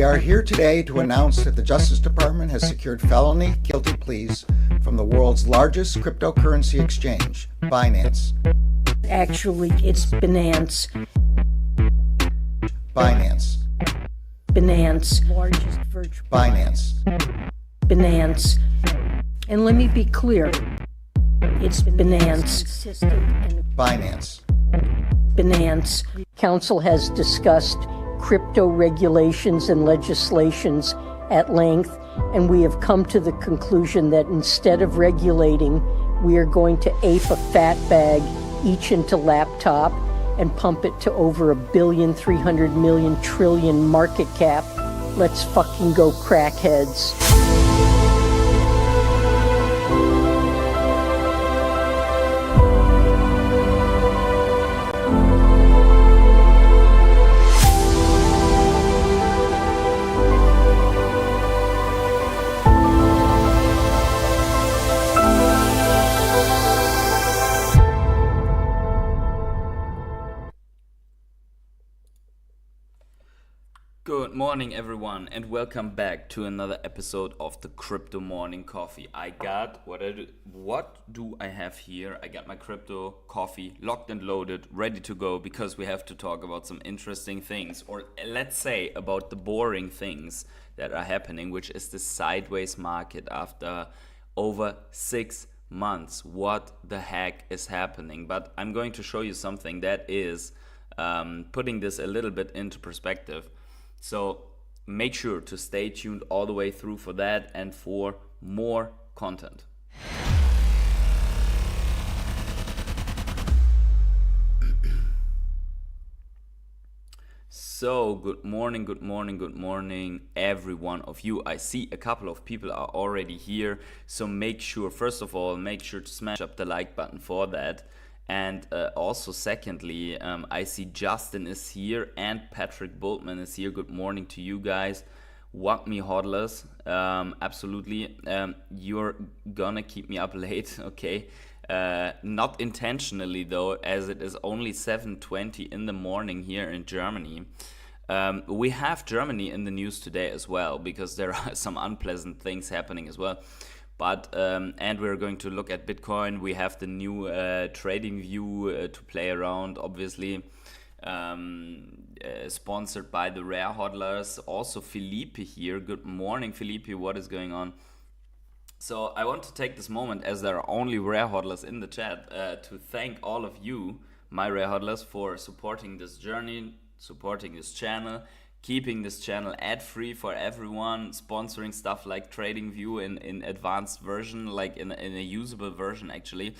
We are here today to announce that the Justice Department has secured felony guilty pleas from the world's largest cryptocurrency exchange, Binance. Actually, it's Binance. Binance. Binance. Largest virtual. Binance. Binance. And let me be clear. It's Binance. Binance. Binance. Council has discussed crypto regulations and legislations at length, and we have come to the conclusion that instead of regulating, we are going to ape a fat bag each into laptop and pump it to over $1,300,000,000,000,000,000,000,000 market cap. Let's fucking go, crackheads. Good morning, everyone, and welcome back to another episode of the Crypto Morning Coffee. What do I have here? I got my crypto coffee locked and loaded, ready to go, because we have to talk about some interesting things, or let's say about the boring things that are happening, which is the sideways market after over 6 months. What the heck is happening? But I'm going to show you something that is putting this a little bit into perspective. So make sure to stay tuned all the way through for that and for more content. So good morning, every one of you. I see a couple of people are already here. So make sure, first of all, to smash up the like button for that. And also, secondly, I see Justin is here and Patrick Boltman is here. Good morning to you guys. Want me hodlers? Absolutely. You're gonna keep me up late, okay? Not intentionally though, as it is only 7:20 in the morning here in Germany. We have Germany in the news today as well, because there are some unpleasant things happening as well. But and we're going to look at Bitcoin. We have the new trading view to play around, obviously, sponsored by the Rare Hodlers. Also Felipe here. Good morning, Felipe. What is going on? So I want to take this moment, as there are only Rare Hodlers in the chat, to thank all of you, my Rare Hodlers, for supporting this journey, supporting this channel, keeping this channel ad-free for everyone, sponsoring stuff like TradingView in advanced version, like in a usable version actually.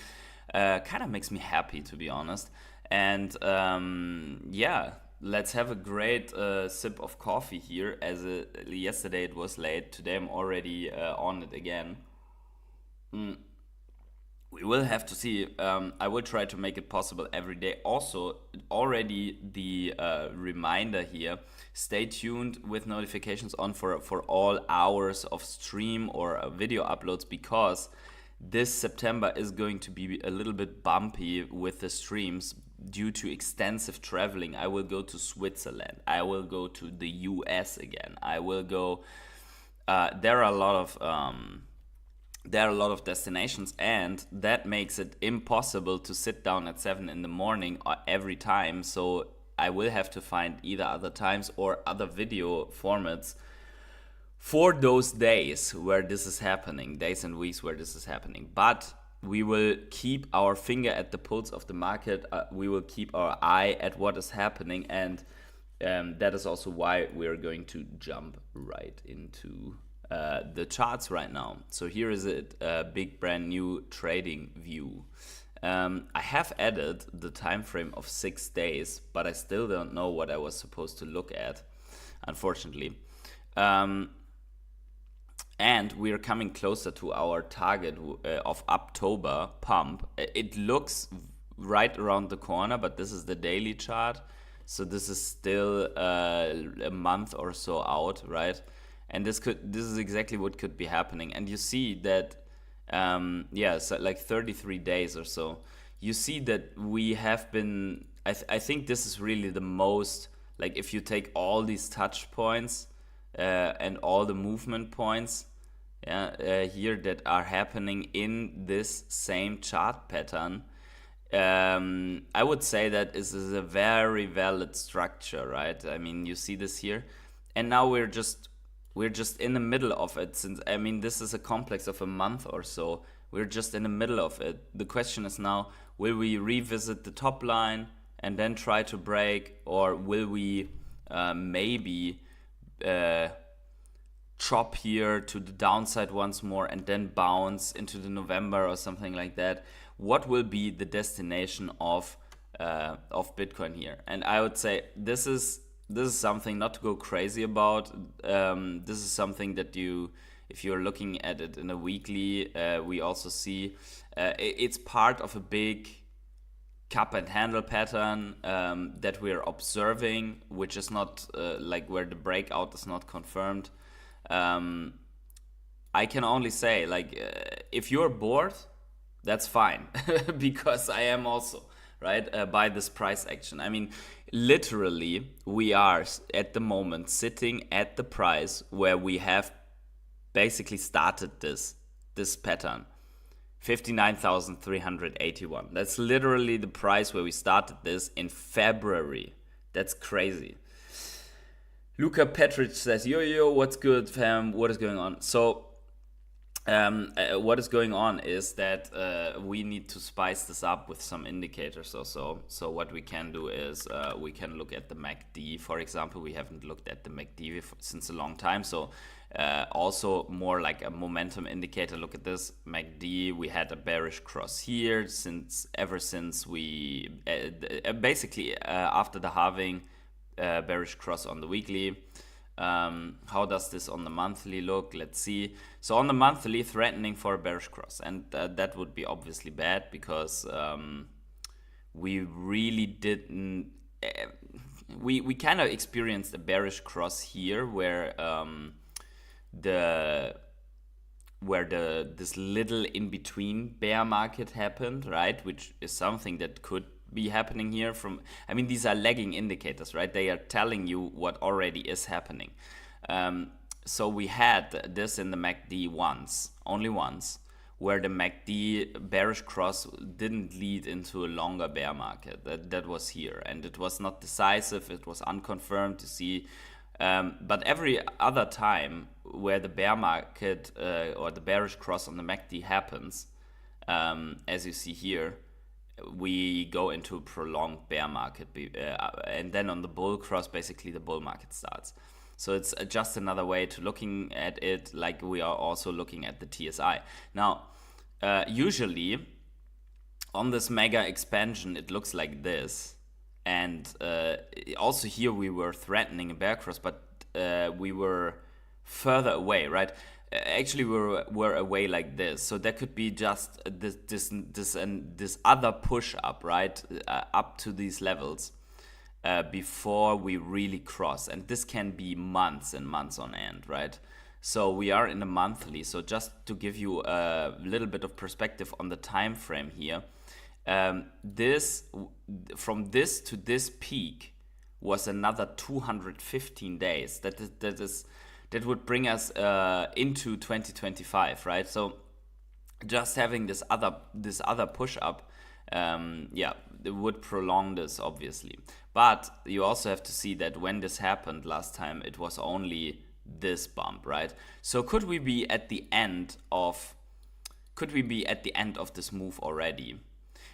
Kind of makes me happy, to be honest. And yeah, let's have a great sip of coffee here, as yesterday it was late. Today I'm already on it again. We will have to see. I will try to make it possible every day. Also, already the reminder here, stay tuned with notifications on for all hours of stream or video uploads, because this September is going to be a little bit bumpy with the streams due to extensive traveling. I will go to Switzerland. I will go to the US again. I will go. There are a lot of destinations, and that makes it impossible to sit down at 7 in the morning every time. So I will have to find either other times or other video formats for those days where this is happening, days and weeks where this is happening. But we will keep our finger at the pulse of the market. We will keep our eye at what is happening, and that is also why we are going to jump right into the charts right now. So here is a big brand new trading view. I have added the time frame of 6 days, but I still don't know what I was supposed to look at, unfortunately. And we are coming closer to our target of October pump. It looks right around the corner, but this is the daily chart, so this is still a month or so out, right? And this is exactly what could be happening. And you see that, so like 33 days or so, you see that we have been, I think this is really the most, like if you take all these touch points, and all the movement points here that are happening in this same chart pattern, I would say that this is a very valid structure, right? I mean, you see this here, and now we're just in the middle of it. Since, I mean, this is a complex of a month or so, we're just in the middle of it. The question is now, will we revisit the top line and then try to break, or will we maybe chop here to the downside once more and then bounce into the November or something like that? What will be the destination of Bitcoin here? And I would say this is something not to go crazy about. This is something that if you're looking at it in a weekly, we also see it's part of a big cup and handle pattern that we're observing, which is not like where the breakout is not confirmed. I can only say, like, if you're bored, that's fine, because I am also, right, by this price action. I mean, literally, we are at the moment sitting at the price where we have basically started this pattern, 59,381. That's literally the price where we started this in February. That's crazy. Luca Petric says, yo, what's good, fam? What is going on? So, what is going on is that we need to spice this up with some indicators also. So what we can do is we can look at the MACD, for example. We haven't looked at the MACD since a long time. So also more like a momentum indicator. Look at this MACD. We had a bearish cross here ever since we basically after the halving, bearish cross on the weekly. How does this on the monthly look? Let's see. So on the monthly, threatening for a bearish cross, and that would be obviously bad, because we really didn't. We kind of experienced a bearish cross here, where this little in between bear market happened, right? Which is something that could be happening here I mean, these are lagging indicators, right? They are telling you what already is happening. So we had this in the MACD only once, where the MACD bearish cross didn't lead into a longer bear market. That was here, and it was not decisive. It was unconfirmed to see. But every other time where the bear market or the bearish cross on the MACD happens, as you see here, we go into a prolonged bear market, and then on the bull cross, basically the bull market starts. So it's just another way to looking at it, like we are also looking at the TSI. Now, usually on this mega expansion, it looks like this. And also here we were threatening a bear cross, but we were further away, right? Actually, we're away like this, so that could be just this other push up, right, up to these levels before we really cross, and this can be months and months on end, right? So we are in a monthly. So just to give you a little bit of perspective on the time frame here, from this to this peak was another 215 days. That would bring us into 2025, right? So just having this other push up, it would prolong this, obviously. But you also have to see that when this happened last time, it was only this bump, right? So could we be at the end of this move already?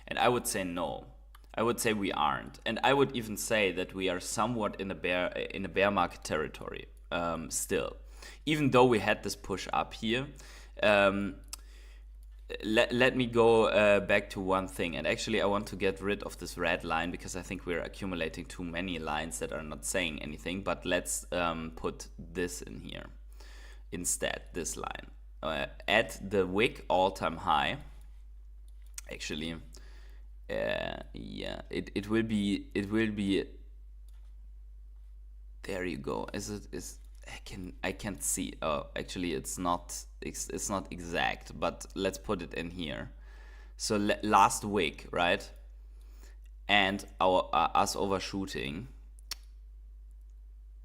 And I would say no. I would say we aren't, and I would even say that we are somewhat in a bear market territory. Still, even though we had this push up here, let me go back to one thing. And actually, I want to get rid of this red line, because I think we're accumulating too many lines that are not saying anything. But let's put this in here instead, this line. At the wick all-time high, actually, it will be there you go. I can't see. Oh, actually, it's not exact, but let's put it in here. So last week, right? And us overshooting.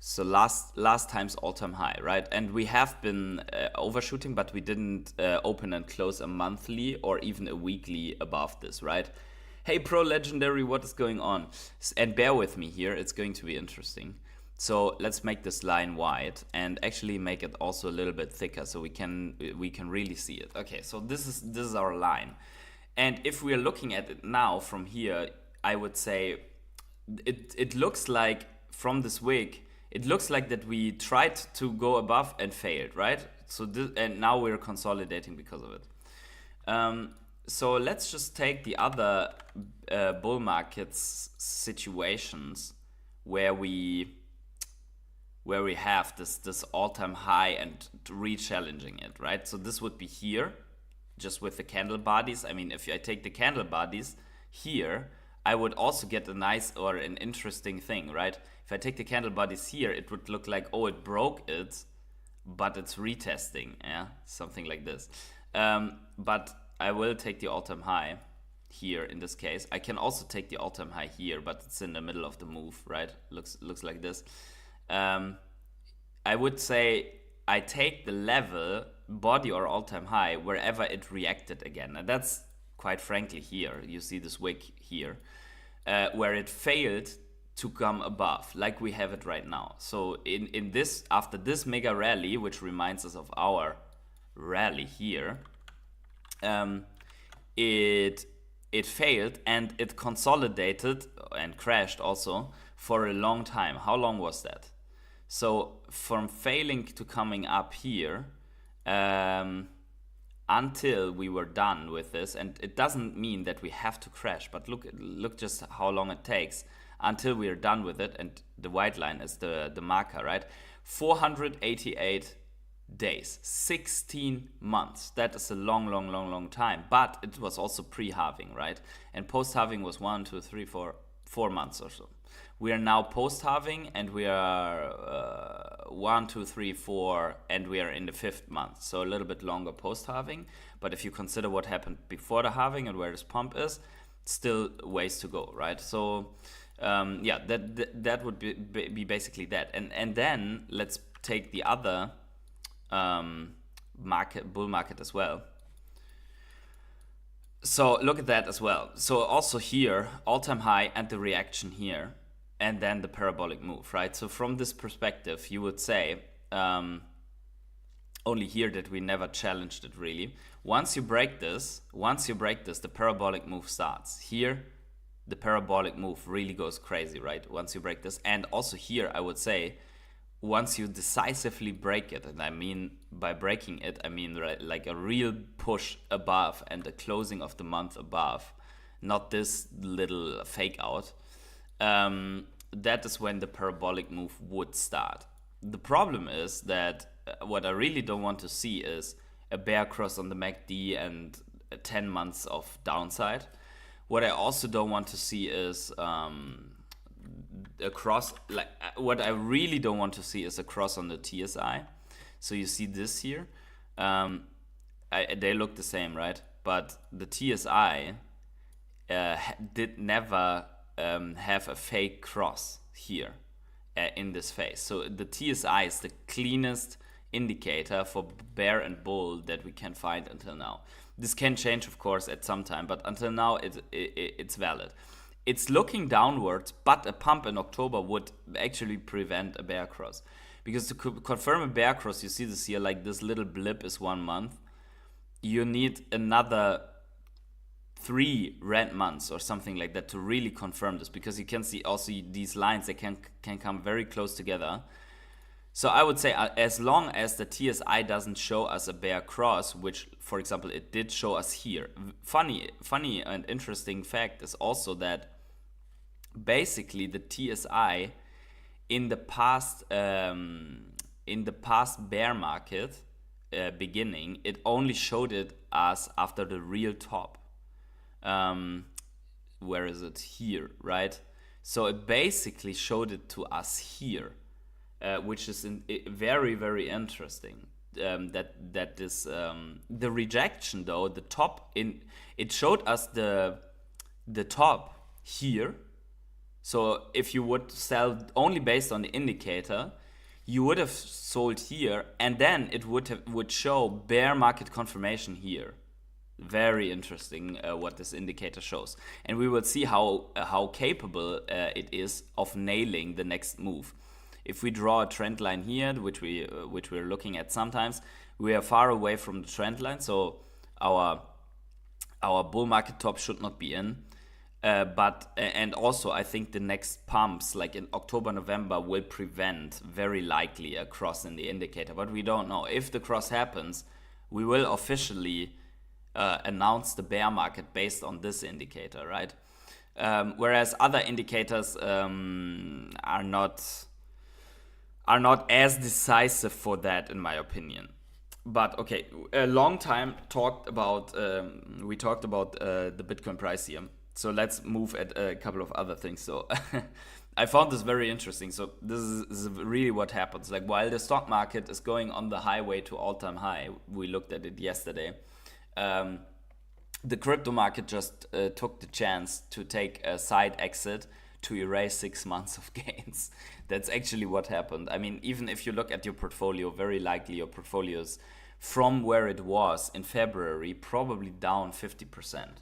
So last time's all-time high, right? And we have been overshooting, but we didn't open and close a monthly or even a weekly above this, right? Hey, Pro Legendary, what is going on? And bear with me here, it's going to be interesting. So let's make this line wide and actually make it also a little bit thicker so we can really see it. Okay, so this is our line. And if we are looking at it now from here, I would say it looks like from this wick, it looks like that we tried to go above and failed, right? So and now we're consolidating because of it. So let's just take the other bull markets situations where we have this all-time high and re-challenging it, right? So this would be here, just with the candle bodies. I mean, if I take the candle bodies here, I would also get a nice or an interesting thing, right? If I take the candle bodies here, it would look like, oh, it broke it, but it's retesting, yeah, something like this. But I will take the all-time high here in this case. I can also take the all-time high here, but it's in the middle of the move, right? Looks like this. I would say I take the level, body or all-time high, wherever it reacted again. And that's quite frankly here. You see this wick here, where it failed to come above, like we have it right now. So in this, after this mega rally, which reminds us of our rally here, it failed and it consolidated and crashed also for a long time. How long was that? So from failing to coming up here until we were done with this, and it doesn't mean that we have to crash, but look just how long it takes until we are done with it, and the white line is the marker, right? 488 days, 16 months. That is a long time, but it was also pre-halving, right? And post-halving was 4 months or so. We are now post-halving and we are 1, 2, 3, 4, and we are in the 5th month. So a little bit longer post-halving. But if you consider what happened before the halving and where this pump is, still ways to go, right? So yeah, that would be basically that. And then let's take the other bull market as well. So look at that as well. So also here, all-time high and the reaction here, and then the parabolic move, right? So from this perspective, you would say only here that we never challenged it really. Once you break this, the parabolic move starts. Here, the parabolic move really goes crazy, right? Once you break this. And also here, I would say, once you decisively break it, and I mean by breaking it, I mean like a real push above and the closing of the month above, not this little fake out, that is when the parabolic move would start. The problem is that what I really don't want to see is a bear cross on the MACD and 10 months of downside. What I also don't want to see is what I really don't want to see is a cross on the TSI. So you see this here, they look the same, right? But the TSI did never have a fake cross here in this phase. So the TSI is the cleanest indicator for bear and bull that we can find until now. This can change, of course, at some time, but until now it's valid. It's looking downwards, but a pump in October would actually prevent a bear cross. Because to confirm a bear cross, you see this here, like this little blip is 1 month. You need another 3 red months or something like that to really confirm this, because you can see also these lines, they can come very close together. So I would say as long as the TSI doesn't show us a bear cross, which for example it did show us here. Funny and interesting fact is also that basically the TSI in the past bear market beginning, it only showed it us after the real top. Where is it? Here, right? So it basically showed it to us here, which is very, very interesting. That is the rejection though, the top it showed us the top here, So if you would sell only based on the indicator, you would have sold here, and then it would show bear market confirmation here. Very interesting what this indicator shows, and we will see how capable it is of nailing the next move. If we draw a trend line here, which we're looking at sometimes, we are far away from the trend line, so our bull market top should not be in. And also I think the next pumps, like in October, November, will prevent very likely a cross in the indicator, but we don't know. If the cross happens, we will officially announce the bear market based on this indicator, right? Whereas other indicators are not as decisive for that, in my opinion. But okay, a long time talked about we talked about the Bitcoin price here. So let's move at a couple of other things. So I found this very interesting. So this is really what happens. Like while the stock market is going on the highway to all-time high, we looked at it yesterday. The crypto market just took the chance to take a side exit to erase 6 months of gains. That's actually what happened. I mean, even if you look at your portfolio, very likely your portfolio's from where it was in February, probably down 50%.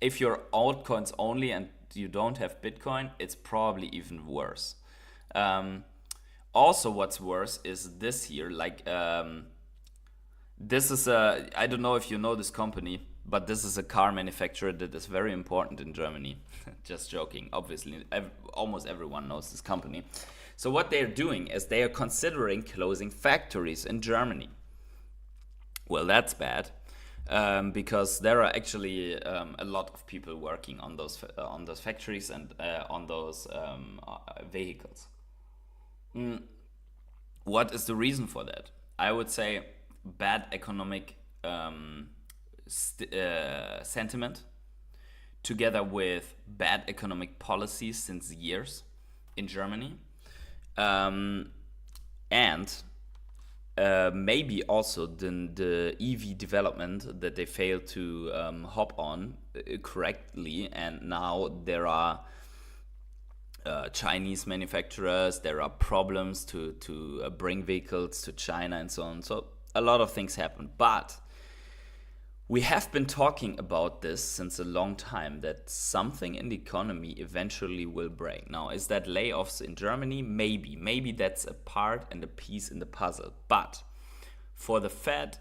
If you're altcoins only and you don't have Bitcoin, it's probably even worse. Also, what's worse is this here, like this is I don't know if you know this company, but this is a car manufacturer that is very important in Germany. Just joking, obviously, almost everyone knows this company. So what they're doing is they are considering closing factories in Germany. Well, that's bad, because there are actually a lot of people working on those factories and on those vehicles. What is the reason for that? I would say bad economic sentiment, together with bad economic policies since years in Germany, and maybe also the EV development that they failed to hop on correctly, and now there are Chinese manufacturers, there are problems to bring vehicles to China and so on. So a lot of things happen, but we have been talking about this since a long time, that something in the economy eventually will break. Now, is that layoffs in Germany? Maybe that's a part and a piece in the puzzle. But for the Fed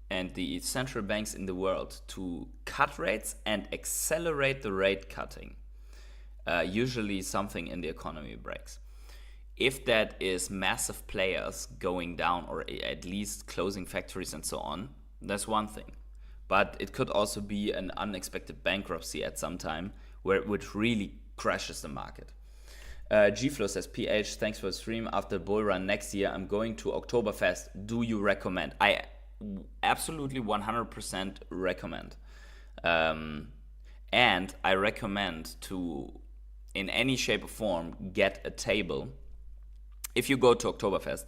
and the central banks in the world to cut rates and accelerate the rate cutting, usually something in the economy breaks. If that is massive players going down or at least closing factories and so on, that's one thing. But it could also be an unexpected bankruptcy at some time, which really crashes the market. Gflow says, PH, thanks for the stream. After bull run next year, I'm going to Oktoberfest. Do you recommend? I absolutely 100% recommend. And I recommend to, in any shape or form, get a table. If you go to Oktoberfest,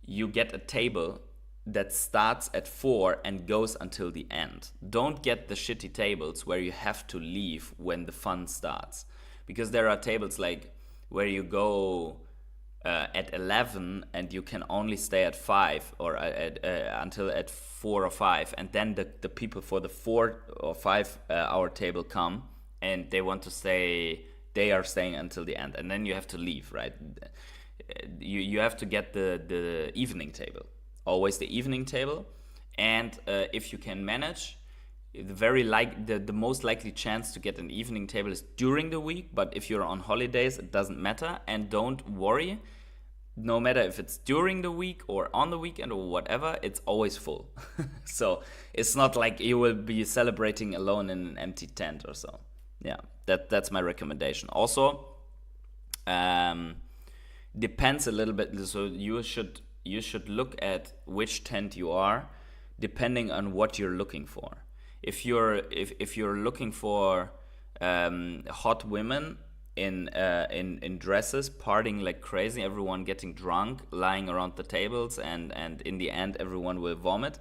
you get a table that starts at 4 and goes until the end. Don't get the shitty tables where you have to leave when the fun starts. Because there are tables like where you go at 11 and you can only stay at 5 or until at 4 or 5. And then the people for the 4 or 5 hour table come and they want to stay, they are staying until the end. And then you have to leave, right? You have to get the evening table. Always the evening table, and if you can manage, the most likely chance to get an evening table is during the week. But if you're on holidays, it doesn't matter, and don't worry. No matter if it's during the week or on the weekend or whatever, it's always full. So it's not like you will be celebrating alone in an empty tent or so. Yeah, that's my recommendation. Also, depends a little bit. So you should look at which tent you are, depending on what you're looking for. If you're looking for hot women in dresses, partying like crazy, everyone getting drunk, lying around the tables, and in the end everyone will vomit,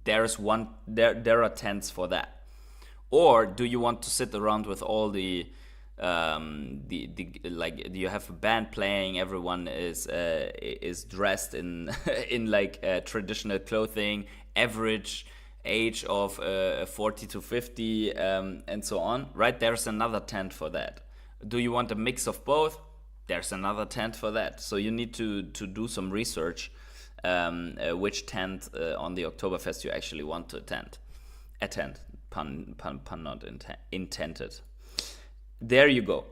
there are tents for that. Or do you want to sit around with all the like you have a band playing, everyone is dressed in in like traditional clothing, average age of 40 to 50, and so on, right? There's another tent for that. Do you want a mix of both? There's another tent for that. So you need to do some research, which tent on the Oktoberfest you actually want to attend. Pun not intended. There you go.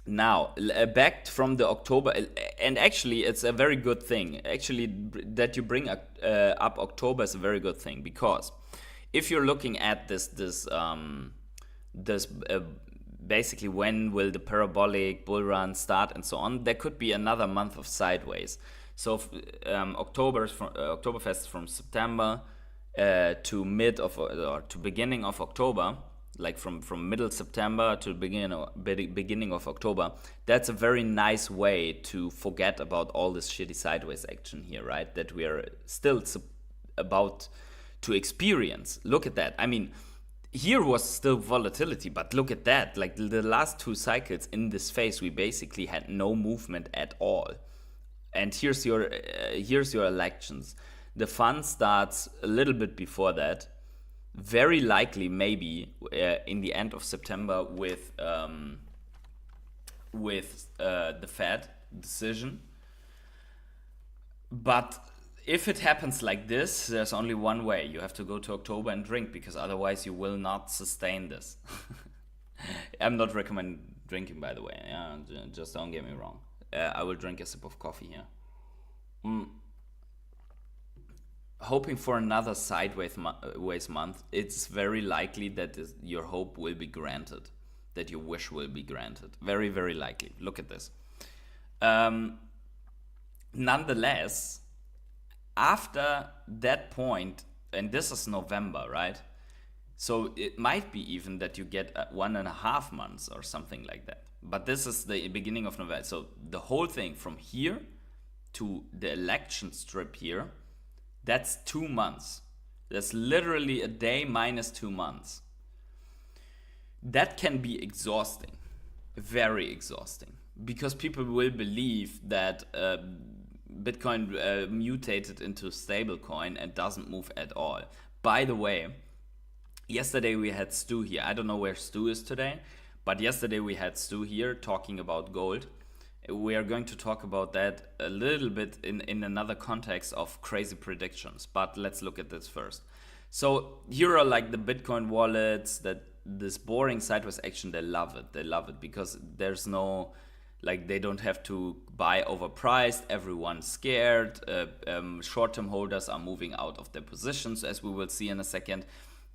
Now, back from the October, and actually it's a very good thing. Actually, that you bring up October is a very good thing, because if you're looking at this basically when will the parabolic bull run start and so on, there could be another month of sideways. So Oktoberfest from September to mid of or to beginning of October, like from middle September to beginning of October. That's a very nice way to forget about all this shitty sideways action here, right? That we are still about to experience. Look at that. I mean, here was still volatility, but look at that. Like the last two cycles in this phase, we basically had no movement at all. And here's your elections. The fun starts a little bit before that. Very likely, maybe in the end of September with the Fed decision. But if it happens like this, there's only one way. You have to go to October and drink, because otherwise you will not sustain this. I'm not recommending drinking, by the way. Yeah, just don't get me wrong. I will drink a sip of coffee here. Hoping for another sideways month, it's very likely that your hope will be granted, that your wish will be granted. Very, very likely. Look at this. Nonetheless, after that point, and this is November, right? So it might be even that you get 1.5 months or something like that. But this is the beginning of November. So the whole thing from here to the election strip here, that's 2 months. That's literally a day minus 2 months. That can be exhausting, very exhausting, because people will believe that Bitcoin mutated into stablecoin and doesn't move at all. By the way, yesterday we had Stu here. I don't know where Stu is today, but yesterday we had Stu here talking about gold. We are going to talk about that a little bit in another context of crazy predictions, but let's look at this first. So here are like the Bitcoin wallets, that this boring sideways action, they love it. They love it because there's no, like, they don't have to buy overpriced, everyone's scared, short-term holders are moving out of their positions, as we will see in a second.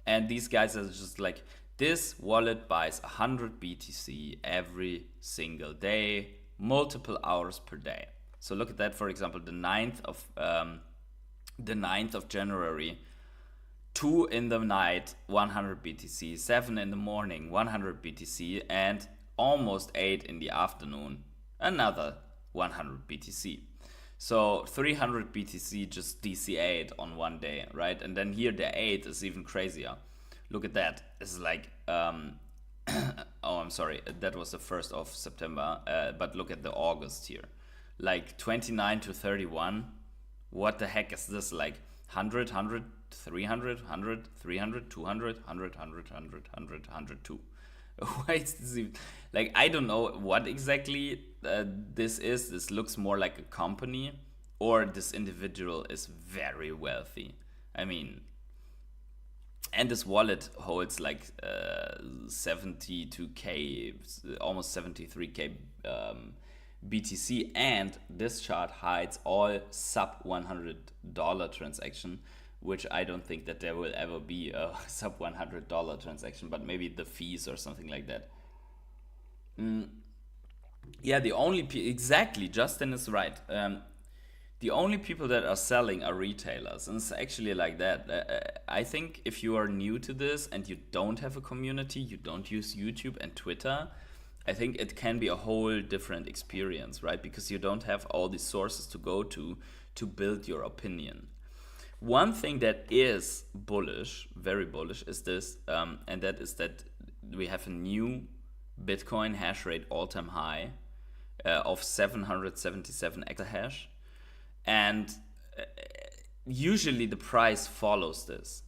And these guys are just like, this wallet buys 100 BTC every single day, multiple hours per day. So look at that, for example, the 9th of January, 2 in the night, 100 BTC, 7 in the morning, 100 BTC, and almost 8 in the afternoon, another 100 BTC. So 300 BTC just DCA'd on one day, right? And then here the 8 is even crazier. Look at that. It's like, oh, I'm sorry, that was the 1st of September, but look at the August here. Like 29 to 31, what the heck is this? Like 100, 100, 300, 100, 300, 200, 100, 100, 100, 100, 102. Why is this even, like, I don't know what exactly this is. This looks more like a company, or this individual is very wealthy. I mean, and this wallet holds like 72k, almost 73k BTC, and this chart hides all sub $100 transaction, which I don't think that there will ever be a sub $100 transaction, but maybe the fees or something like that. Yeah, the only exactly, Justin is right. The only people that are selling are retailers, and it's actually like that. I think if you are new to this and you don't have a community, you don't use YouTube and Twitter, I think it can be a whole different experience, right? Because you don't have all these sources to go to build your opinion. One thing that is bullish, very bullish, is this, and that is that we have a new Bitcoin hash rate all-time high of 777 exahash. And usually the price follows this.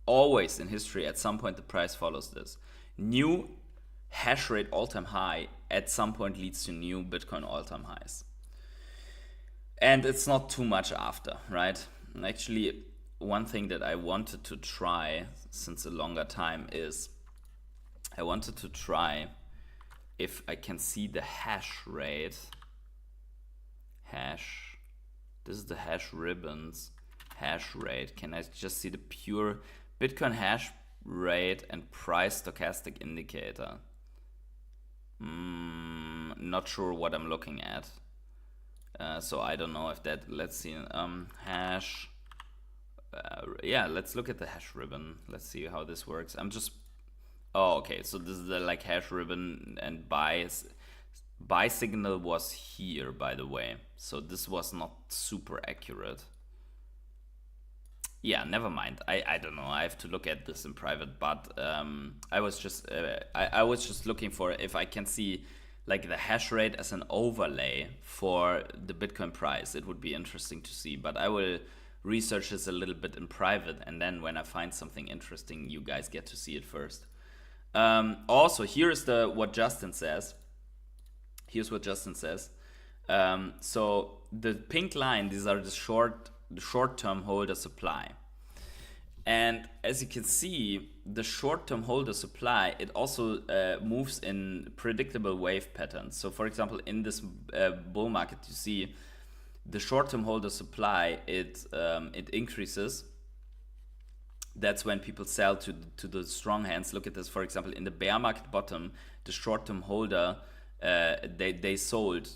Always in history, at some point the price follows this. New hash rate all-time high at some point leads to new Bitcoin all-time highs. And it's not too much after, right? And actually, one thing that I wanted to try since a longer time is I wanted to try if I can see the hash rate. This is the hash ribbons hash rate. Can I just see the pure Bitcoin hash rate and price stochastic indicator? Not sure what I'm looking at. So I don't know if that, let's see, hash, yeah, let's look at the hash ribbon. Let's see how this works. Oh, okay, so this is the like hash ribbon, and buy signal was here, by the way. So this was not super accurate. Yeah, never mind. I don't know. I have to look at this in private, but I was just looking for if I can see like the hash rate as an overlay for the Bitcoin price. It would be interesting to see, but I will research this a little bit in private, and then when I find something interesting, you guys get to see it first. Also, here's what Justin says. Here's what Justin says. So the pink line, these are the short-term holder supply. And as you can see, the short-term holder supply, it also moves in predictable wave patterns. So for example, in this bull market, you see the short-term holder supply, it increases. That's when people sell to the strong hands. Look at this, for example, in the bear market bottom, the short-term holder, they sold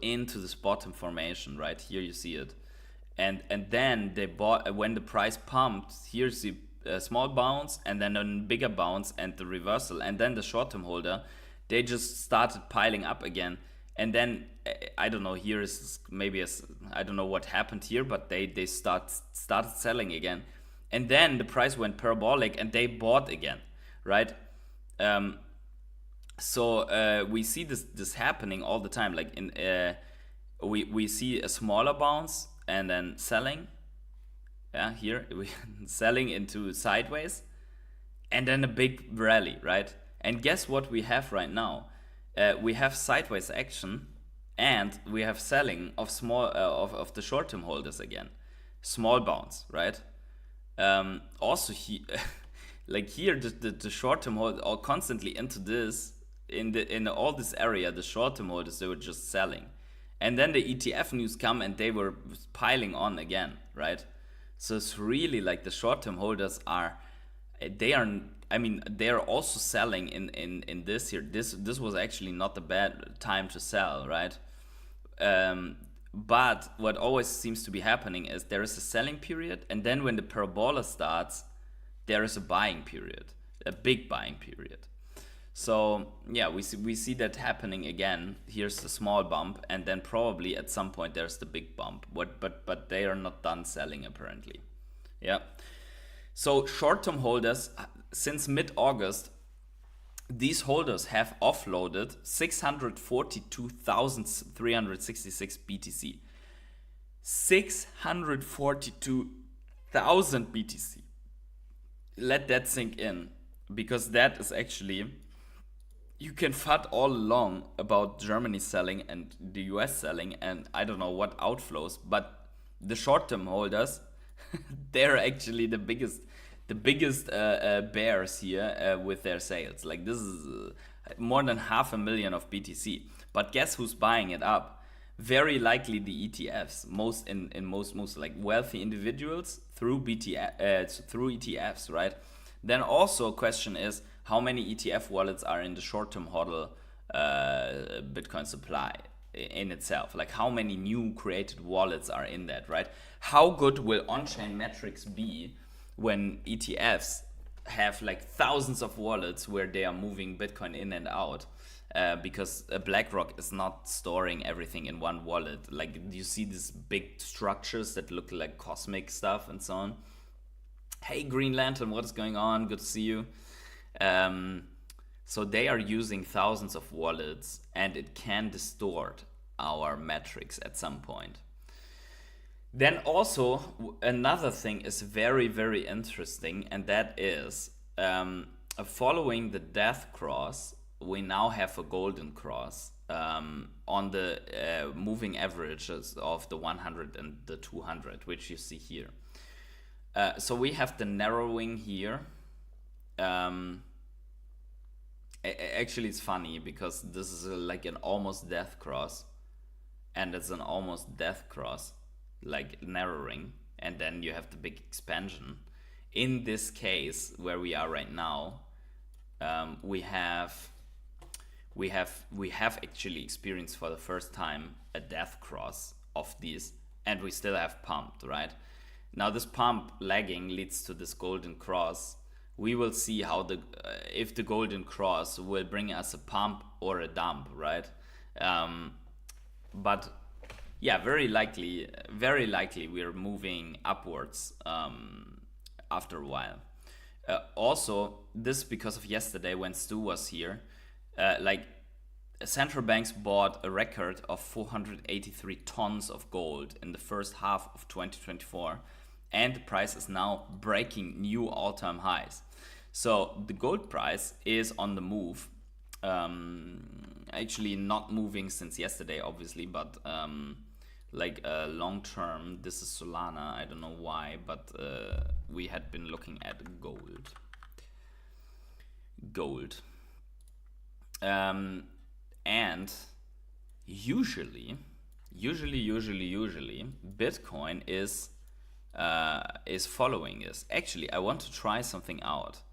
into this bottom formation, right? Here you see it. And then they bought, when the price pumped, here's the small bounce, and then a bigger bounce and the reversal. And then the short-term holder, they just started piling up again. And then, I don't know, here is maybe, I don't know what happened here, but they started selling again. And then the price went parabolic and they bought again, right? So we see this happening all the time. Like we see a smaller bounce and then selling. Yeah, here we selling into sideways, and then a big rally, right? And guess what we have right now? We have sideways action, and we have selling of of the short-term holders again. Small bounce, right? Also like here the short-term holders are constantly into this in all this area. The short-term holders, they were just selling, and then the ETF news come and they were piling on again, right? So it's really like the short-term holders they are also selling in this here. This was actually not a bad time to sell, right? But what always seems to be happening is there is a selling period, and then when the parabola starts, there is a buying period, a big buying period. So yeah, we see that happening again. Here's the small bump, and then probably at some point there's the big bump. But they are not done selling apparently. Yeah. So short-term holders, since mid-August, these holders have offloaded 642,366 BTC. 642,000 BTC. Let that sink in, because that is actually, you can FUD all along about Germany selling and the US selling and I don't know what outflows, but the short-term holders, they're actually the biggest bears here with their sales. Like this is more than 500,000 of BTC. But guess who's buying it up? Very likely the ETFs. Most like wealthy individuals through ETFs, right? Then also a question is, how many ETF wallets are in the short-term hodl Bitcoin supply in itself? Like how many new created wallets are in that, right? How good will on-chain metrics be when ETFs have like thousands of wallets where they are moving Bitcoin in and out? Because Blackrock is not storing everything in one wallet. Like you see these big structures that look like cosmic stuff and so on. Hey Green Lantern, what is going on? Good to see you. So they are using thousands of wallets, and it can distort our metrics at some point. Then also another thing is very, very interesting, and that is following the death cross, we now have a golden cross on the moving averages of the 100 and the 200, which you see here. So we have the narrowing here. Actually, it's funny because this is like an almost death cross, and it's an almost death cross, like narrowing, and then you have the big expansion. In this case, where we are right now, we have actually experienced for the first time a death cross of these, and we still have pumped, right? Now this pump lagging leads to this golden cross. We will see how if the golden cross will bring us a pump or a dump, right? But yeah, very likely we're moving upwards after a while. Also, this because of yesterday when Stu was here, central banks bought a record of 483 tons of gold in the first half of 2024, and the price is now breaking new all-time highs. So the gold price is on the move. Actually not moving since yesterday, obviously, but long term, this is Solana. I don't know why, but we had been looking at gold. And usually, Bitcoin is following this. Actually, I want to try something out.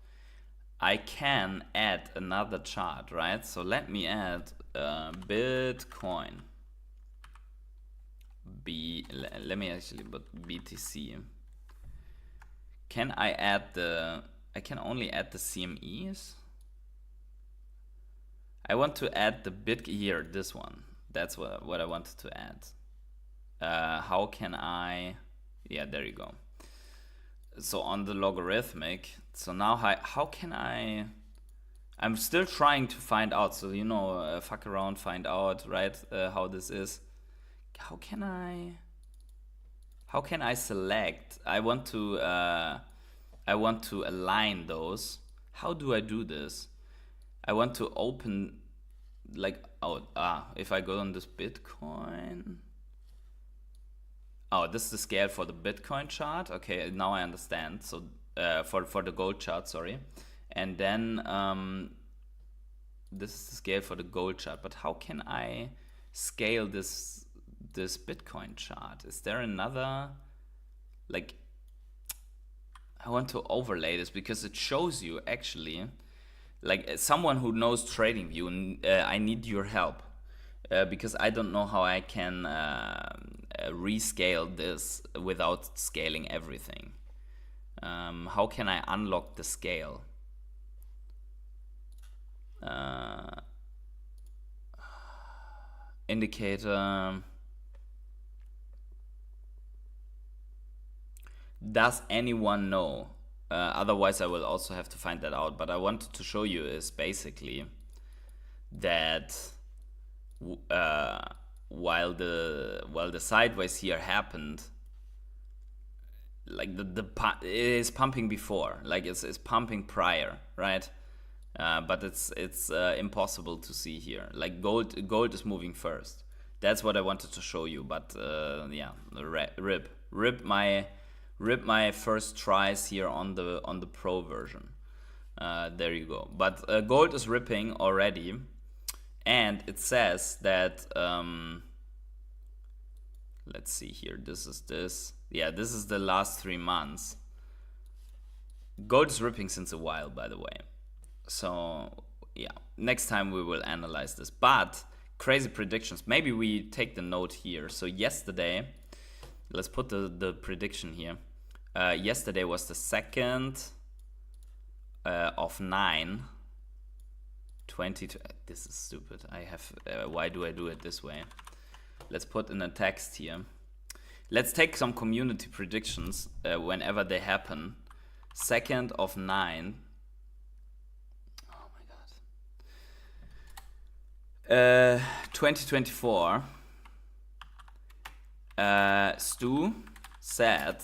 I can add another chart, right? So let me add Bitcoin. Let me actually put BTC. Can I add I can only add the CMEs. I want to add the here, this one. That's what I wanted to add. How can I? Yeah, there you go. So on the logarithmic, so now how can I'm still trying to find out, so fuck around, find out, right, how this is. How can I select? I want to align those. How do I do this? I want to open if I go on this Bitcoin. Oh, this is the scale for the Bitcoin chart. Okay, now I understand. So for the gold chart, sorry. And then this is the scale for the gold chart. But how can I scale this Bitcoin chart? Is there another, I want to overlay this because it shows you actually, someone who knows TradingView, I need your help. Because I don't know how I can rescale this without scaling everything. How can I unlock the scale? Indicator. Does anyone know? Otherwise I will also have to find that out. But I wanted to show you is basically that while the sideways here happened, it is pumping before, it's pumping prior, right? But it's impossible to see here. Gold is moving first. That's what I wanted to show you. But yeah, rip my first tries here on the pro version. There you go. But gold is ripping already. And it says that, let's see here, this is the last 3 months. Gold is ripping since a while, by the way. So, yeah, next time we will analyze this. But, crazy predictions. Maybe we take the note here. So yesterday, let's put the prediction here. Yesterday was the 2nd of 9. 22. This is stupid. I have. Why do I do it this way? Let's put in a text here. Let's take some community predictions whenever they happen. 2nd of 9. Oh my god. 2024, Stu said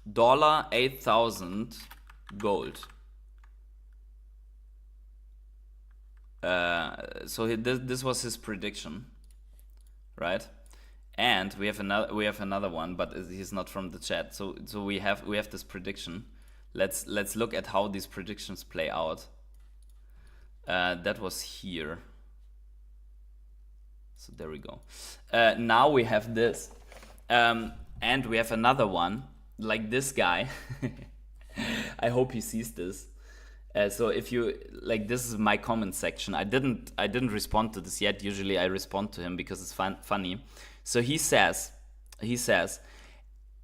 $8,000 gold. So this was his prediction, right? And we have another one, but he's not from the chat. So we have this prediction. Let's look at how these predictions play out. That was here. So there we go. Now we have this, and we have another one like this guy. I hope he sees this. So if you like, this is my comment section. I didn't respond to this yet. Usually I respond to him because it's funny. So he says,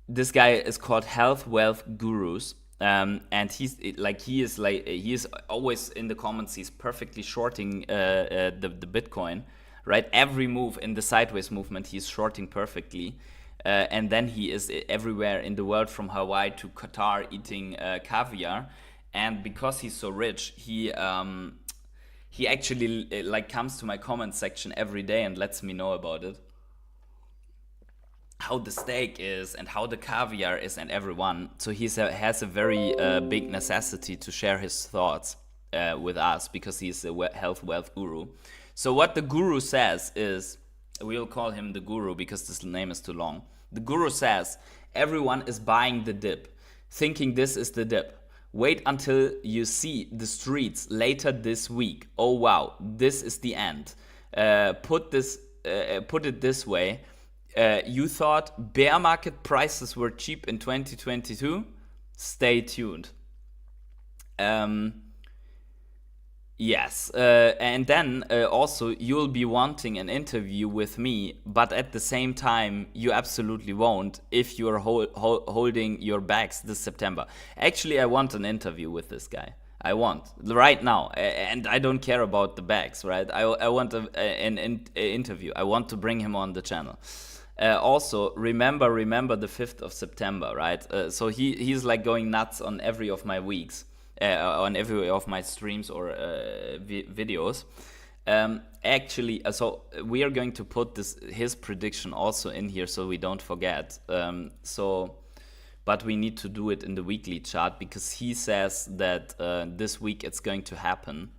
this guy is called Health Wealth Gurus, and he is always in the comments. He's perfectly shorting the Bitcoin, right? Every move in the sideways movement, he's shorting perfectly. And then he is everywhere in the world, from Hawaii to Qatar, eating caviar. And because he's so rich, he actually like comes to my comment section every day and lets me know about it, how the steak is and how the caviar is, and everyone. So he has a very big necessity to share his thoughts with us, because he's a health wealth guru. So what the guru says is, we'll call him the guru because this name is too long. The guru says everyone is buying the dip, thinking this is the dip. Wait until you see the streets later this week. Oh wow, this is the end. Put it this way. You thought bear market prices were cheap in 2022? Stay tuned. Yes, and then also you'll be wanting an interview with me, but at the same time you absolutely won't if you're holding your bags this September. Actually, I want an interview with this guy. I want right now, and I don't care about the bags, right? I want an interview. I want to bring him on the channel. Also, remember the 5th of September, right? So he's like going nuts on every of my weeks. On every of my streams or videos. Actually, so we are going to put his prediction also in here so we don't forget. But we need to do it in the weekly chart, because he says that this week it's going to happen.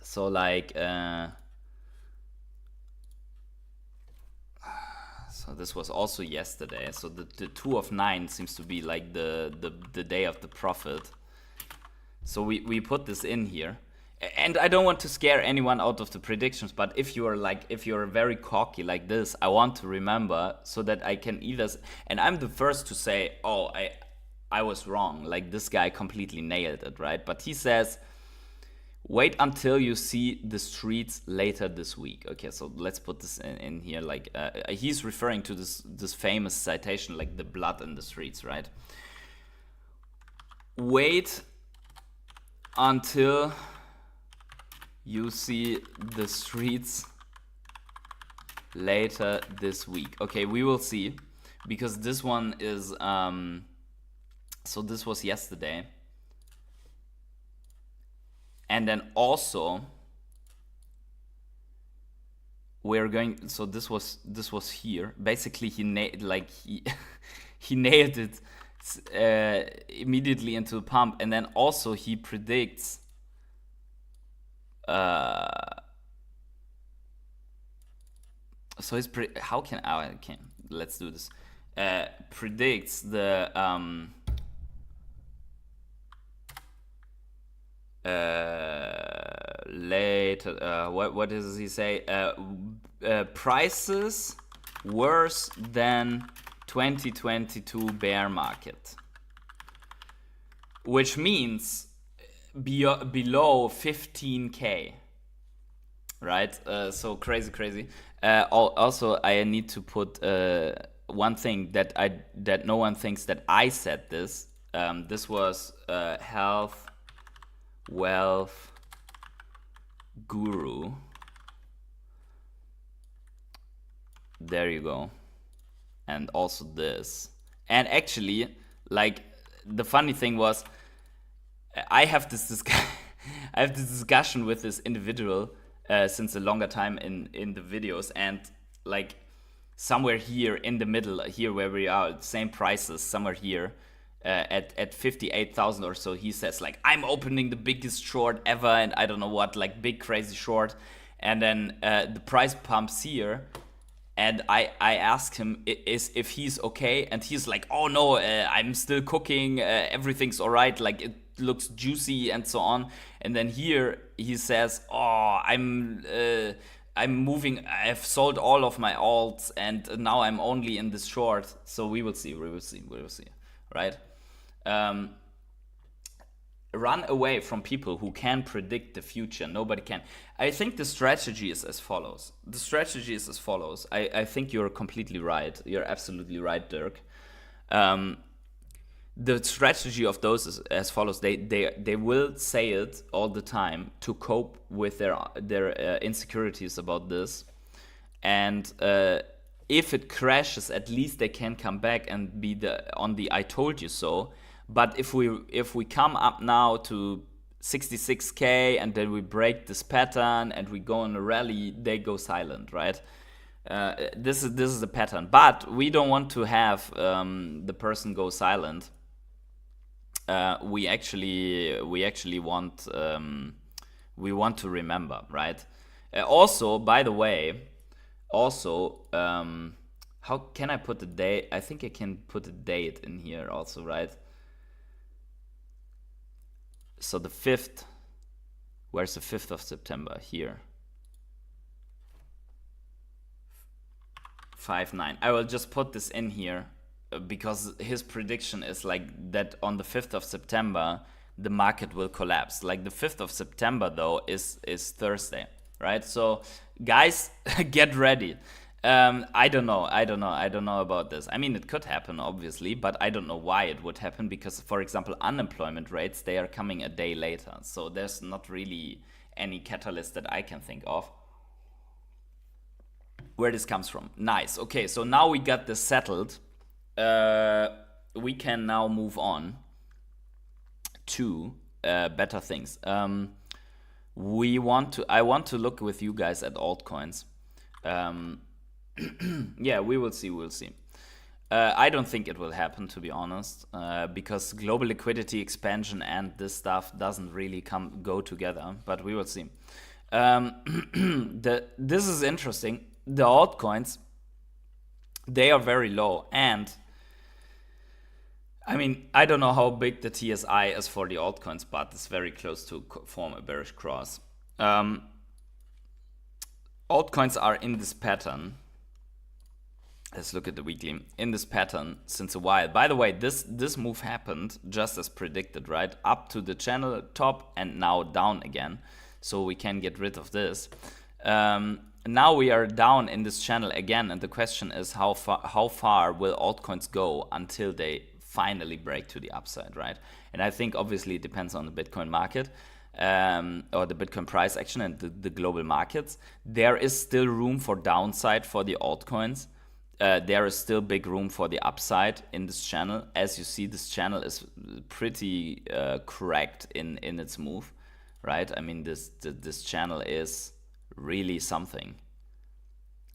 So like. So this was also yesterday. So the 2 of 9 seems to be like the day of the prophet. So we put this in here. And I don't want to scare anyone out of the predictions, but if you're very cocky like this, I want to remember so that I can and I'm the first to say, oh, I was wrong. Like, this guy completely nailed it, right? But he says, wait until you see the streets later this week. Okay, so let's put this in here. Like, he's referring to this famous citation, like the blood in the streets, right? Wait until you see the streets later this week. Okay, we will see, because this one is so this was yesterday. And then also we're going, so this was here. Basically he nailed it immediately into the pump. And then also he predicts so his let's do this. Predicts the later, what does he say? Prices worse than 2022 bear market, which means below 15k, right? So crazy. Also, I need to put one thing that no one thinks that I said this. This was health wealth guru. There you go. And also this. And actually, like, the funny thing was, I have this I have this discussion with this individual since a longer time in the videos, and like somewhere here in the middle, here where we are, same prices, somewhere here at 58,000 or so, he says like, I'm opening the biggest short ever, and I don't know what, like big crazy short, and then the price pumps here. And I asked him if he's okay, and he's like, oh no, I'm still cooking, everything's all right, like it looks juicy and so on. And then here he says, oh, I'm moving, I've sold all of my alts, and now I'm only in this short. So we will see, right? Run away from people who can predict the future. Nobody can. I think the strategy is as follows. I think you're completely right. You're absolutely right, Dirk. The strategy of those is as follows. They will say it all the time to cope with their insecurities about this. And if it crashes, at least they can come back and be on the I told you so. But if we come up now to 66k and then we break this pattern and we go on a rally, they go silent, right? This is the pattern. But we don't want to have the person go silent. We actually want we want to remember, right? Also, by the way, how can I put the date? I think I can put a date in here also, right? So the 5th, where's the 5th of September? Here. 5/9. I will just put this in here because his prediction is like that on the 5th of September, the market will collapse. Like the 5th of September though is Thursday, right? So guys, get ready. I don't know about this. I mean, it could happen, obviously, but I don't know why it would happen because, for example, unemployment rates, they are coming a day later. So there's not really any catalyst that I can think of where this comes from. Nice. Okay, so now we got this settled. We can now move on to better things. I want to look with you guys at altcoins. Yeah, we will see. I don't think it will happen, to be honest, because global liquidity expansion and this stuff doesn't really go together, but we will see. This is interesting. The altcoins, they are very low, and I mean, I don't know how big the TSI is for the altcoins, but it's very close to form a bearish cross. Altcoins are in this pattern. Let's look at the weekly. In this pattern since a while. By the way, this move happened just as predicted, right? Up to the channel top and now down again. So we can get rid of this. Now we are down in this channel again, and the question is how far will altcoins go until they finally break to the upside, right? And I think obviously it depends on the Bitcoin market. Or the Bitcoin price action and the global markets. There is still room for downside for the altcoins. There is still big room for the upside in this channel. As you see, this channel is pretty correct in its move, right? I mean, this channel is really something.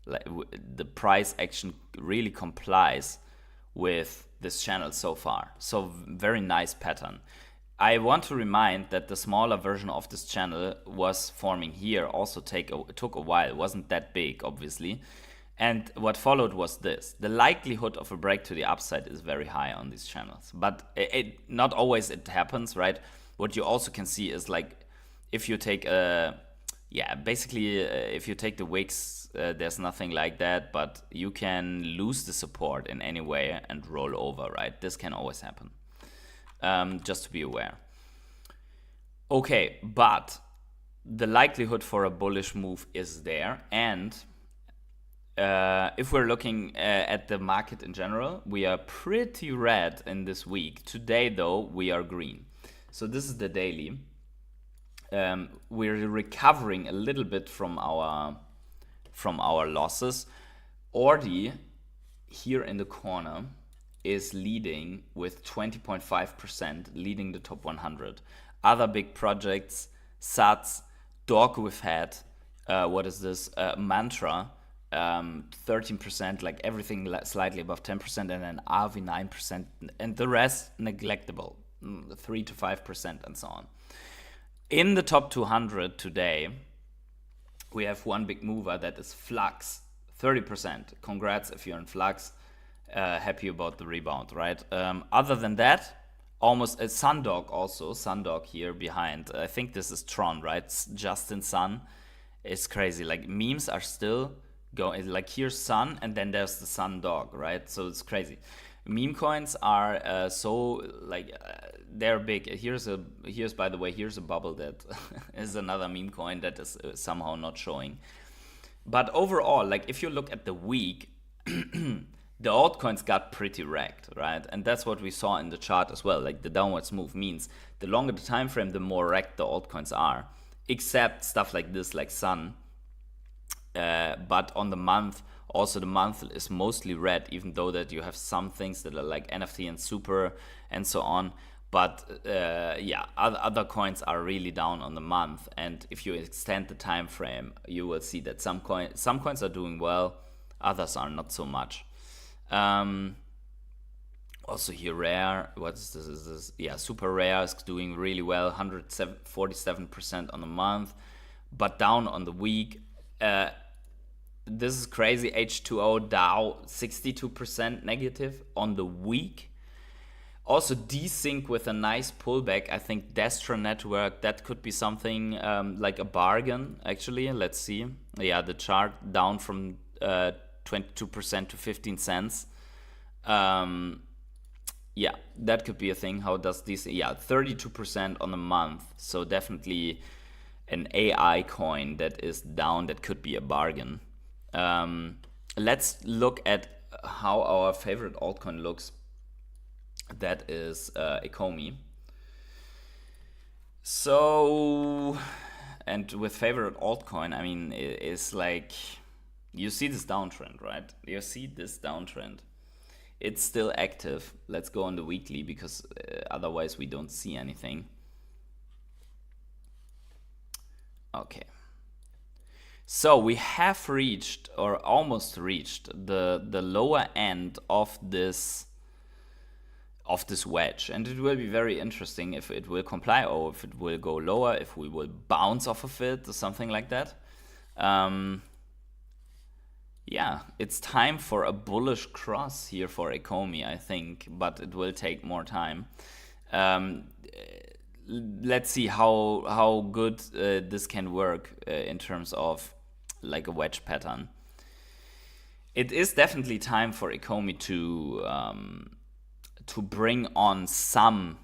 Like the price action really complies with this channel so far. So very nice pattern. I want to remind that the smaller version of this channel was forming here, also took a while. It wasn't that big, obviously. And what followed was this. The likelihood of a break to the upside is very high on these channels. But not always it happens, right? What you also can see is like, if you take if you take the wicks, there's nothing like that, but you can lose the support in any way and roll over, right? This can always happen. Just to be aware. Okay, but the likelihood for a bullish move is there, and if we're looking at the market in general, we are pretty red in this week. Today, though, we are green. So this is the daily. We're recovering a little bit from our losses. Ordi here in the corner is leading with 20.5%, leading the top 100. Other big projects Sats, Dog with Hat, Mantra, 13%, like everything slightly above 10%, and then Avi 9%, and the rest neglectable, 3 to 5%, and so on. In the top 200 today, we have one big mover that is Flux, 30%. Congrats if you're in Flux. Happy about the rebound, right? Other than that, almost a Sundog also. Sundog here behind. I think this is Tron, right? Justin Sun. It's crazy. Like memes are still going. Like here's Sun, and then there's the Sundog, right? So it's crazy. Meme coins are they're big. Here's by the way, here's a bubble that is another meme coin that is somehow not showing. But overall, like if you look at the week, the altcoins got pretty wrecked, right? And that's what we saw in the chart as well. Like the downwards move means the longer the time frame, the more wrecked the altcoins are. Except stuff like this, like Sun. But on the month, also the month is mostly red, even though that you have some things that are like NFT and Super and so on. But other coins are really down on the month. And if you extend the time frame, you will see that some coins are doing well, others are not so much. Also here rare, what's this? Is this? Yeah, super rare is doing really well, 147% on the month, but down on the week. This is crazy. H2O Dow 62% negative on the week. Also desync with a nice pullback. I think Destra Network, that could be something like a bargain actually. Let's see. Yeah, the chart down from 22% to 15 cents. Yeah, that could be a thing. How does this? Yeah, 32% on the month. So definitely an AI coin that is down. That could be a bargain. Let's look at how our favorite altcoin looks. That is Ecomi. So, and with favorite altcoin, I mean, it's like, you see this downtrend, right? You see this downtrend. It's still active. Let's go on the weekly because otherwise we don't see anything. Okay. So we have reached, or almost reached, the lower end of this wedge, and it will be very interesting if it will comply or if it will go lower, if we will bounce off of it or something like that. Yeah, it's time for a bullish cross here for Ecomi, I think, but it will take more time. Let's see how good this can work in terms of like a wedge pattern. It is definitely time for Ecomi to bring on some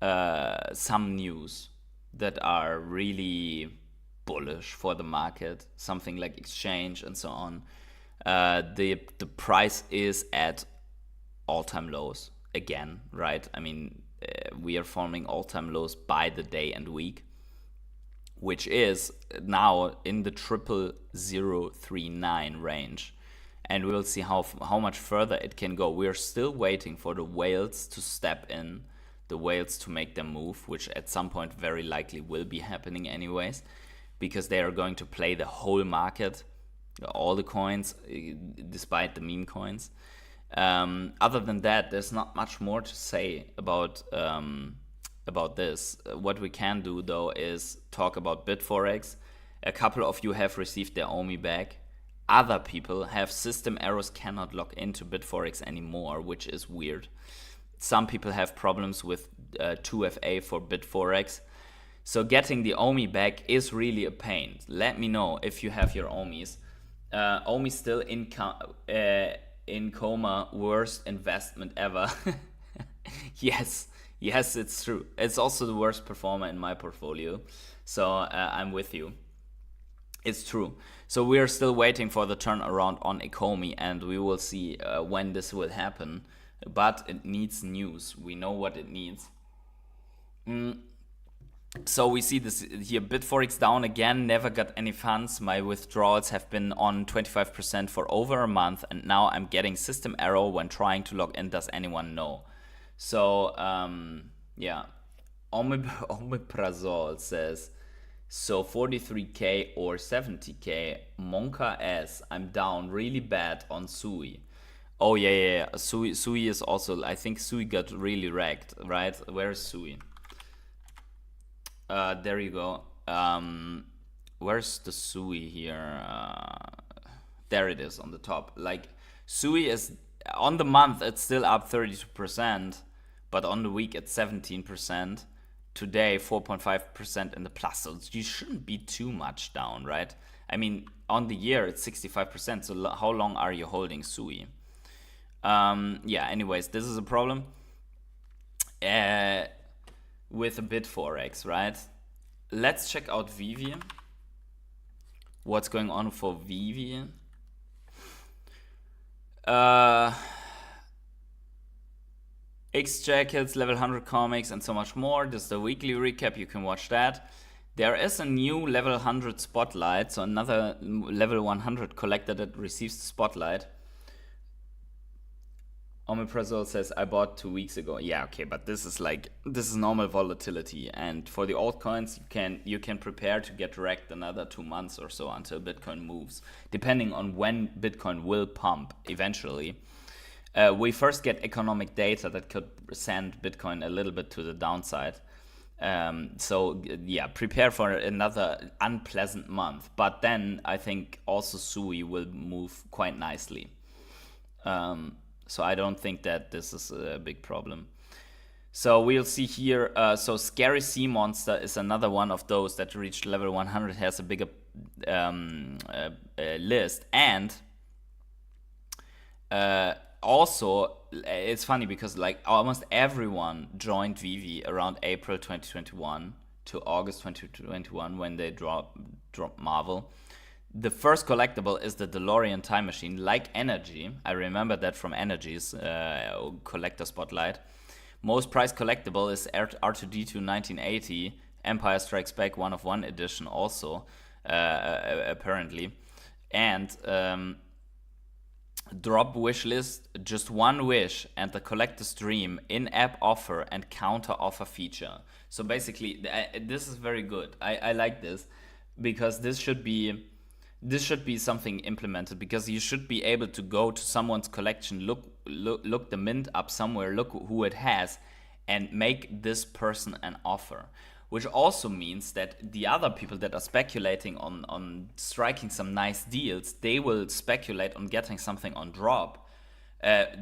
news that are really bullish for the market, something like exchange and so on. The price is at all-time lows again, right? I mean, we are forming all-time lows by the day and week, which is now in the 00039 range. And we'll see how much further it can go. We're still waiting for the whales to step in, the whales to make them move, which at some point very likely will be happening anyways, because they are going to play the whole market, all the coins, despite the meme coins. Other than that, there's not much more to say about this. What we can do though is talk about Bitforex. A couple of you have received their OMI back. Other people have system errors, cannot log into Bitforex anymore, which is weird. Some people have problems with 2FA for Bitforex. So getting the OMI back is really a pain. Let me know if you have your OMIs. OMI still in coma, worst investment ever. Yes, it's true. It's also the worst performer in my portfolio. So I'm with you. It's true. So we are still waiting for the turnaround on Ecomi, and we will see when this will happen. But it needs news. We know what it needs. So we see this here, Bitforex down again, never got any funds. My withdrawals have been on 25% for over a month, and now I'm getting system error when trying to log in. Does anyone know? So, yeah, Omeprazole says, So 43k or 70k. Monka S, I'm down really bad on Sui. Oh yeah. Sui is also, I think Sui got really wrecked, right? Where's Sui? There you go. Where's the Sui here? There it is on the top. Like, Sui is on the month, it's still up 32%, but on the week it's 17%. Today 4.5% in the plus, so you shouldn't be too much down, right? I mean, on the year it's 65%, so how long are you holding Sui? Yeah, anyways, this is a problem with a bit forex, right? Let's check out Veve. What's going on for Veve? X Jackets, level 100 comics, and so much more. This is the weekly recap, you can watch that. There is a new level 100 spotlight, so another level 100 collector that receives the spotlight. Omeprazole says, I bought 2 weeks ago. Yeah, okay, but this is normal volatility. And for the altcoins, you can prepare to get wrecked another 2 months or so until Bitcoin moves, depending on when Bitcoin will pump eventually. We first get economic data that could send Bitcoin a little bit to the downside. So yeah, prepare for another unpleasant month. But then I think also Sui will move quite nicely. So I don't think that this is a big problem. So we'll see here. So Scary Sea Monster is another one of those that reached level 100, has a bigger list. And also, it's funny because like almost everyone joined Veve around April 2021 to August 2021 when they dropped Marvel. The first collectible is the DeLorean time machine, like Energy. I remember that from Energy's collector spotlight. Most prized collectible is R2D2 1980, Empire Strikes Back 1 of 1 edition also, apparently. And drop wish list, just one wish, and the collector's dream, in-app offer and counter offer feature. So basically, this is very good. I like this because this should be something implemented, because you should be able to go to someone's collection, look the mint up somewhere, look who it has, and make this person an offer. Which also means that the other people that are speculating on striking some nice deals, they will speculate on getting something on drop,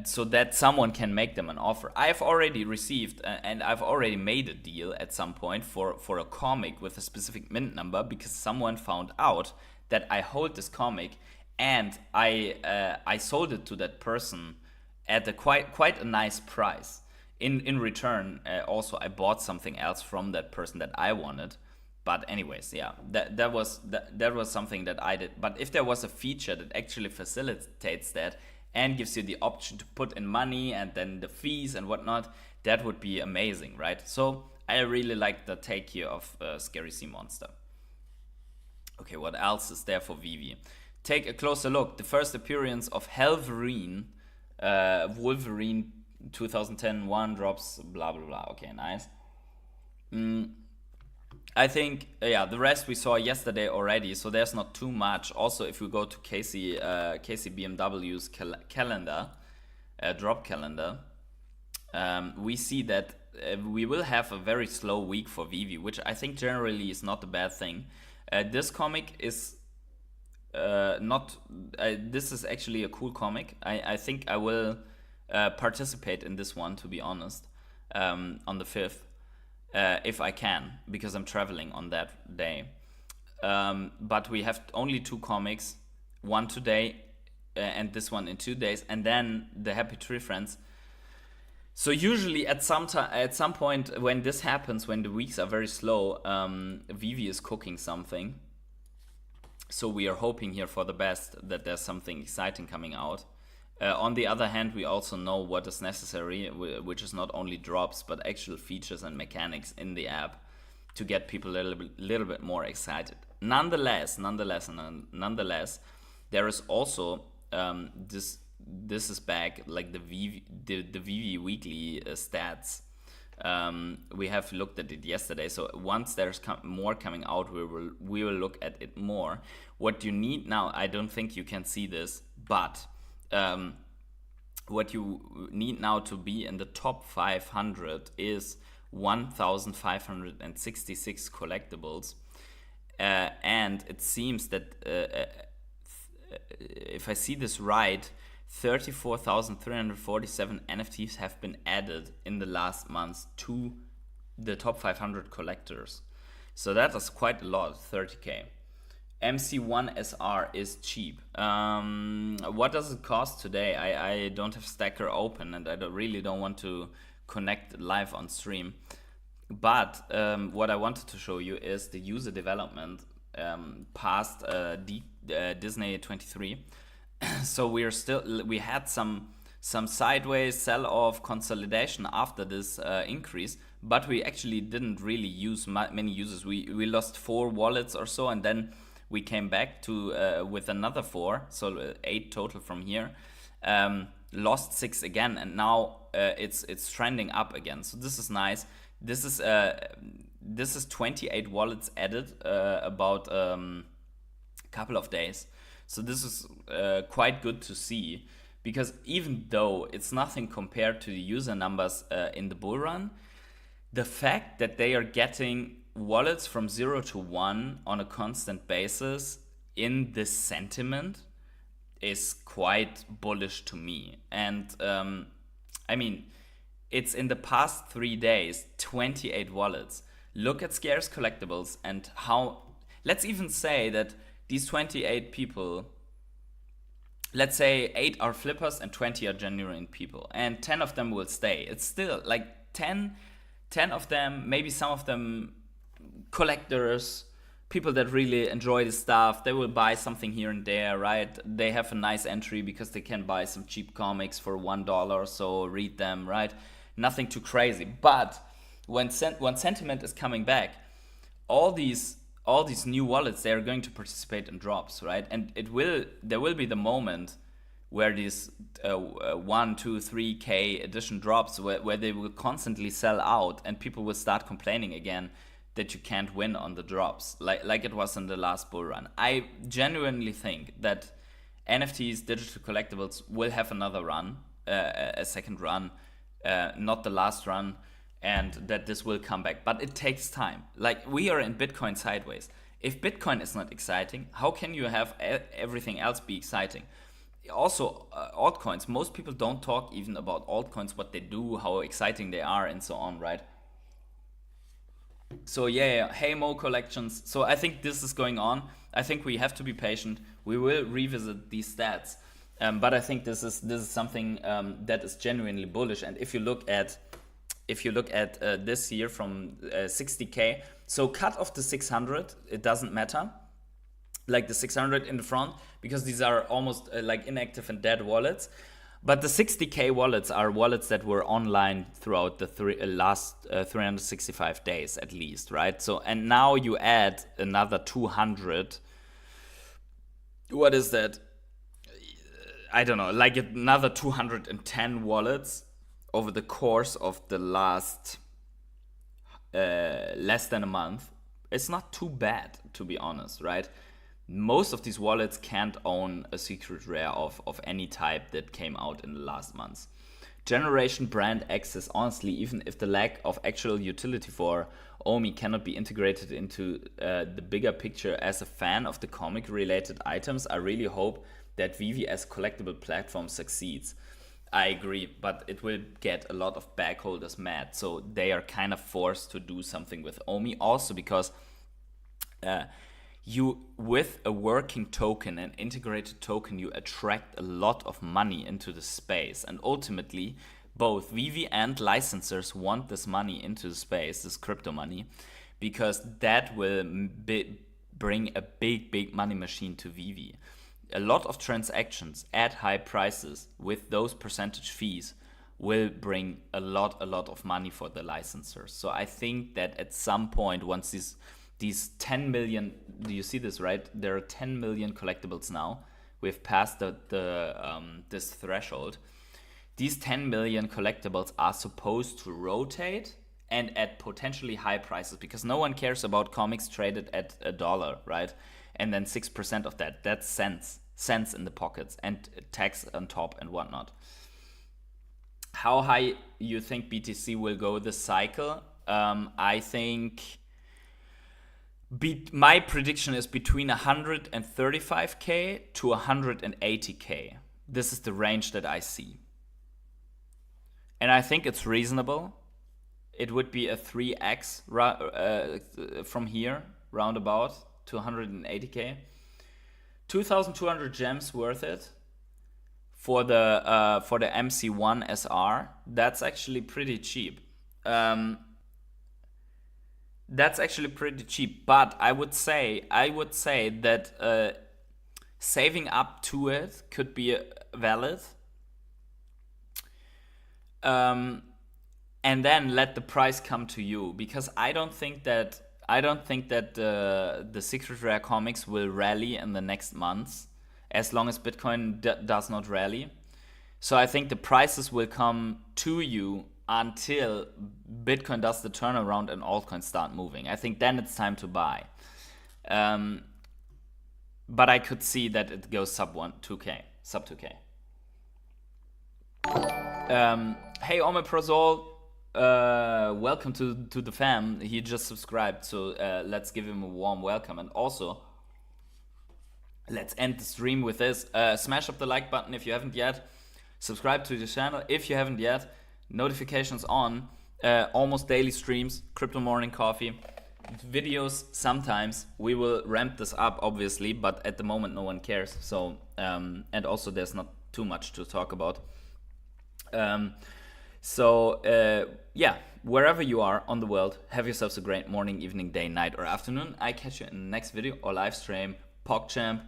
so that someone can make them an offer. I've already received and I've already made a deal at some point for a comic with a specific mint number, because someone found out that I hold this comic, and I sold it to that person at a quite a nice price. In return, also I bought something else from that person that I wanted. But anyways, yeah, that was something that I did. But if there was a feature that actually facilitates that and gives you the option to put in money and then the fees and whatnot, that would be amazing, right? So I really like the take here of Scary Sea Monster. Okay, what else is there for Veve? Take a closer look. The first appearance of Wolverine 2010 1 drops, blah blah blah. Okay, nice. I think the rest we saw yesterday already, so there's not too much. Also, if we go to Casey BMW's calendar, drop calendar, we see that we will have a very slow week for Veve, which I think generally is not a bad thing. This comic is not. This is actually a cool comic. I think I will participate in this one, to be honest, on the 5th, if I can, because I'm traveling on that day. But we have only 2 comics, one today and this one in 2 days, and then the Happy Tree Friends. So usually at some point when this happens, when the weeks are very slow, Veve is cooking something. So we are hoping here for the best, that there's something exciting coming out. On the other hand, we also know what is necessary, which is not only drops, but actual features and mechanics in the app to get people a little bit more excited. Nonetheless, there is also this is back, like the Veve weekly stats. We have looked at it yesterday. So once there's more coming out, we will look at it more. What you need now, I don't think you can see this, but what you need now to be in the top 500 is 1,566 collectibles. And it seems that if I see this right, 34,347 NFTs have been added in the last months to the top 500 collectors. So that is quite a lot, 30k. MC1SR is cheap. What does it cost today? I don't have Stacker open, and I really don't want to connect live on stream. But what I wanted to show you is the user development past Disney 23. So we had some sideways sell-off consolidation after this increase, but we actually didn't really use many users. We lost 4 wallets or so, and then we came back to with another 4, so 8 total from here. Lost 6 again, and now it's trending up again. So this is nice. This is 28 wallets added about couple of days. So this is quite good to see, because even though it's nothing compared to the user numbers in the bull run, the fact that they are getting wallets from 0 to 1 on a constant basis in this sentiment is quite bullish to me. And I mean, it's in the past 3 days, 28 wallets. Look at scarce collectibles and how, let's even say that these 28 people, let's say 8 are flippers and 20 are genuine people, and 10 of them will stay. It's still like 10 of them, maybe some of them collectors, people that really enjoy the stuff. They will buy something here and there, right? They have a nice entry because they can buy some cheap comics for $1, so read them, right? Nothing too crazy. But when sentiment is coming back, all these new wallets, they are going to participate in drops, right? And there will be the moment where these 1, 2, 3k edition drops where they will constantly sell out, and people will start complaining again that you can't win on the drops, like it was in the last bull run. I genuinely think that NFTs, digital collectibles, will have another run, a second run, not the last run, and that this will come back. But it takes time. Like, we are in Bitcoin sideways. If Bitcoin is not exciting, how can you have everything else be exciting? Also, altcoins. Most people don't talk even about altcoins, what they do, how exciting they are, and so on, right? So yeah, hey Mo collections. So I think this is going on. I think we have to be patient. We will revisit these stats, but I think this is something that is genuinely bullish. And if you look at this year from 60k, so cut off the 600, it doesn't matter, like the 600 in the front, because these are almost like inactive and dead wallets. But the 60k wallets are wallets that were online throughout the last 365 days at least, right? So, and now you add another 200. What is that? I don't know, like another 210 wallets over the course of the last less than a month. It's not too bad, to be honest, right? Most of these wallets can't own a secret rare of any type that came out in the last months. Generation brand access, honestly, even if the lack of actual utility for Omi cannot be integrated into the bigger picture, as a fan of the comic related items, I really hope that Veve as collectible platform succeeds. I agree, but it will get a lot of backholders mad, so they are kind of forced to do something with Omi, also because you, with a working token, an integrated token, you attract a lot of money into the space. And ultimately, both Veve and licensors want this money into the space, this crypto money, because that will bring a big money machine to Veve. A lot of transactions at high prices with those percentage fees will bring a lot of money for the licensors. So I think that at some point, once these 10 million, do you see this, right? There are 10 million collectibles now. We've passed this threshold. These 10 million collectibles are supposed to rotate and at potentially high prices, because no one cares about comics traded at $1, right? And then 6% of that's cents in the pockets, and tax on top and whatnot. How high you think BTC will go this cycle? I think my prediction is between 135k to 180k. This is the range that I see. And I think it's reasonable. It would be a 3x from here, roundabout, to 180k. 2,200 gems worth it for the MC1 SR. That's actually pretty cheap. That's actually pretty cheap, but I would say that saving up to it could be valid. And then let the price come to you, because I don't think that the secret rare comics will rally in the next months, as long as Bitcoin does not rally. So I think the prices will come to you until Bitcoin does the turnaround and altcoins start moving. I think then it's time to buy. But I could see that it goes sub 2K. Hey, Omeprazole, welcome to the fam. He just subscribed, so let's give him a warm welcome. And also, let's end the stream with this. Smash up the like button if you haven't yet. Subscribe to the channel if you haven't yet. Notifications on. Almost daily streams, Crypto Morning Coffee, videos sometimes. We will ramp this up, obviously, but at the moment no one cares. So, and also there's not too much to talk about. Yeah, wherever you are on the world, have yourselves a great morning, evening, day, night, or afternoon. I catch you in the next video or live stream. PogChamp,